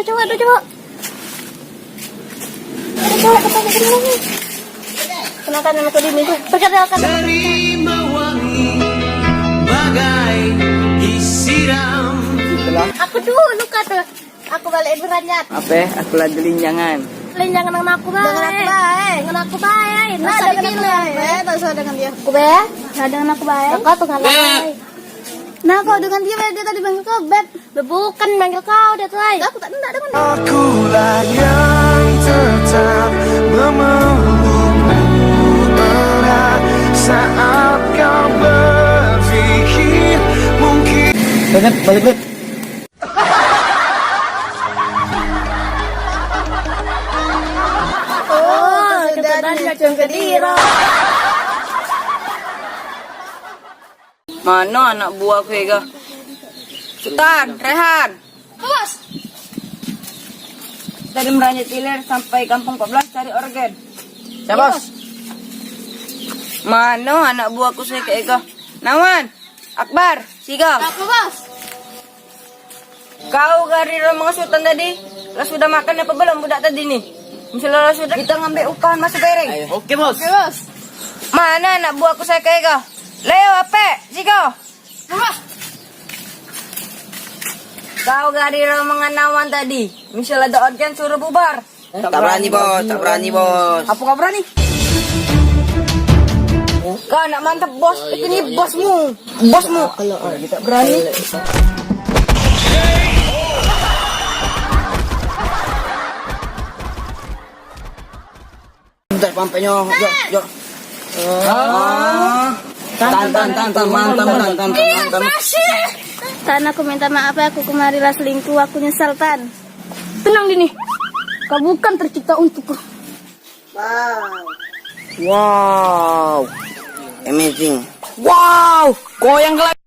coba. Kenakan nama aku di minggu. Perkenalkan. Terima wangi bagai disiram. Aku dulu kata. Aku balik beranjat. Apa? Aku lagi linjangan. Jangan dengan aku baik. Dengan aku baik. Nah, dengan aku baik. Tak usah dengan dia. Aku baik. Nah, dengan aku baik. Kau tuh dengan baik. Nah, kau dengan dia tadi panggil kau Beb. Bukan manggil kau dia tuh. Aku tak dengan dia. Akulah yang tetap memelukmu erat saat kau berpikir mungkin. Balik. Oh, sudah dijun ke diri. Mana anak buahku Ega? Sultan, Rehan. Bos. Dari Meranjat Ilir sampai Kampung 14 cari organ. Ya, Bos. Mana anak buahku saya ke Ega? Nawan, Akbar, Siga. Apa, Bos? Kau gari rombongan Sultan tadi? Lah sudah makan apa belum budak tadi nih? Misalnya sudah kita ngambil upahan masuk piring. Oke bos. Oke, Bos. Mana anak buahku saya ke Ega? Leo, Ape, Siga. Bos. Kau gari rombongan Nawan tadi? Misalnya ada organ suruh bubar. Tak berani bos. Apa kau berani? Kau nak mantap bos, ini bosmu. Kalau kita berani. Bentar pampenya. Yuk. Tan mantap. Tan, aku minta maaf ya, aku kemarilah selingkuh, aku nyesal Tan. Tenang Dini, kau bukan tercipta untukku. Wow. Amazing. Wow, kau yang gelap.